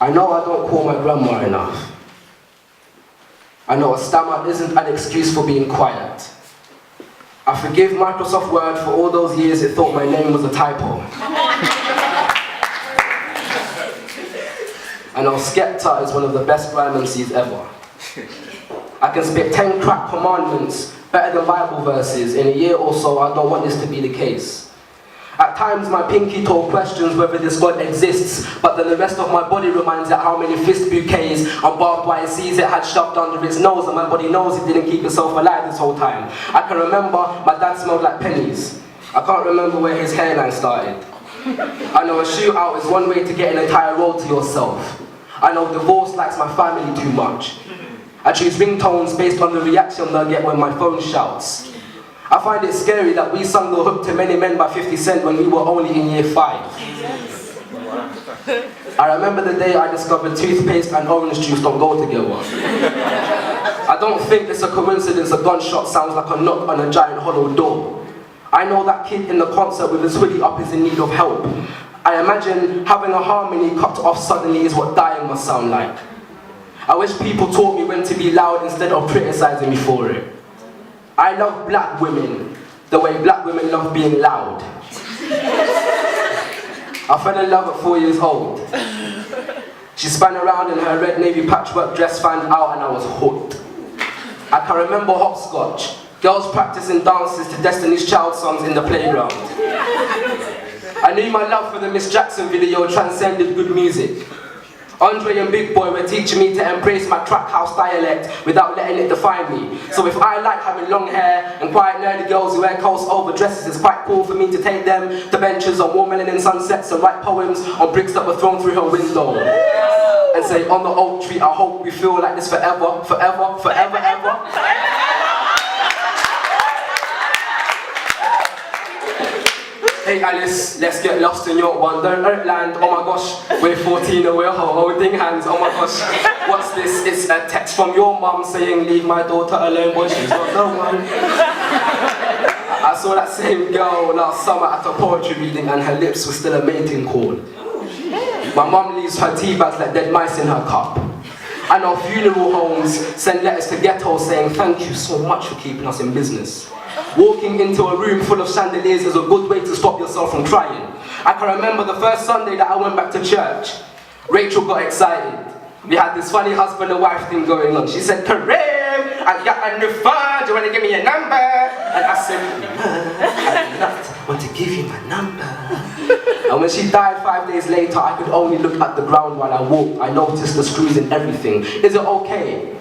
I know I don't call my grandma enough. I know a stammer isn't an excuse for being quiet. I forgive Microsoft Word for all those years it thought my name was a typo. I know Skepta is one of the best rhyme MCs ever. I can spit 10 crack commandments better than Bible verses in a year or so. I don't want this to be the case. At times my pinky toe questions whether this God exists, but then the rest of my body reminds it how many fist bouquets and barbed wire seeds it had shoved under its nose, and my body knows it didn't keep itself alive this whole time. I can remember my dad smelled like pennies. I can't remember where his hairline started. I know a shootout is one way to get an entire road to yourself. I know divorce likes my family too much. I choose ringtones based on the reaction I get when my phone shouts. I find it scary that we sung the hook to Many Men by 50 Cent when we were only in year 5. I remember the day I discovered toothpaste and orange juice don't go together. I don't think it's a coincidence a gunshot sounds like a knock on a giant hollow door. I know that kid in the concert with his hoodie up is in need of help. I imagine having a harmony cut off suddenly is what dying must sound like. I wish people taught me when to be loud instead of criticizing me for it. I love black women the way black women love being loud. I fell in love at 4 years old. She span around in her red navy patchwork dress, fanned out, and I was hooked. I can remember hopscotch, girls practicing dances to Destiny's Child songs in the playground. I knew my love for the Miss Jackson video transcended good music. Andre and Big Boy were teaching me to embrace my track house dialect without letting it define me. So if I like having long hair and quiet nerdy girls who wear coast over dresses, it's quite cool for me to take them to benches on warm melanin sunsets and write poems on bricks that were thrown through her window. And say, on the oak tree, I hope we feel like this forever, forever, forever, ever. Hey Alice, let's get lost in your wonderland. Oh my gosh, we're 14 and we're holding hands. Oh my gosh, what's this? It's a text from your mum saying, leave my daughter alone, boy, she's not the one. I saw that same girl last summer at a poetry reading and her lips were still a mating call. My mum leaves her tea bags like dead mice in her cup. I know funeral homes send letters to ghettos saying, thank you so much for keeping us in business. Walking into a room full of chandeliers is a good way to stop yourself from crying. I can remember the first Sunday that I went back to church. Rachel got excited. We had this funny husband and wife thing going on. She said, Kareem, I got a new phone, do you want to give me your number? And I said, I do not want to give you my number. And when she died 5 days later, I could only look at the ground while I walked. I noticed the screws in everything. Is it okay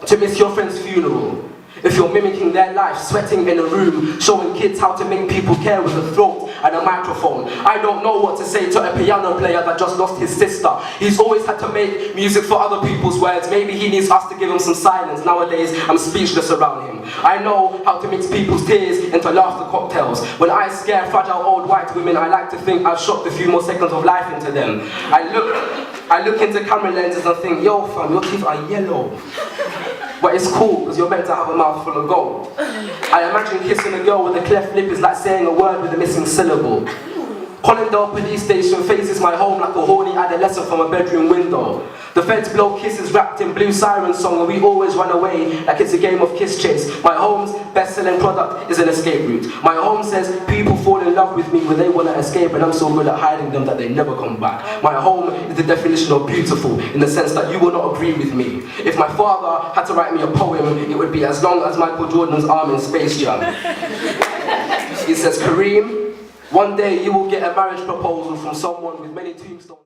to miss your friend's funeral if you're mimicking their life, sweating in a room, showing kids how to make people care with a throat and a microphone? I don't know what to say to a piano player that just lost his sister. He's always had to make music for other people's words. Maybe he needs us to give him some silence. Nowadays, I'm speechless around him. I know how to mix people's tears into laughter cocktails. When I scare fragile old white women, I like to think I've shot a few more seconds of life into them. I look into camera lenses and think, yo fam, your teeth are yellow. But it's cool, because you're meant to have a mouth full of gold. I imagine kissing a girl with a cleft lip is like saying a word with a missing syllable. Collindale police station faces my home like a horny adolescent from a bedroom window. The feds blow kisses wrapped in blue siren song and we always run away like it's a game of kiss chase. My home's best-selling product is an escape route. My home says people fall in love with me when they want to escape and I'm so good at hiding them that they never come back. My home is the definition of beautiful in the sense that you will not agree with me. If my father had to write me a poem, it would be as long as Michael Jordan's arm in Space Jam. He says, Kareem, one day you will get a marriage proposal from someone with many tombstones.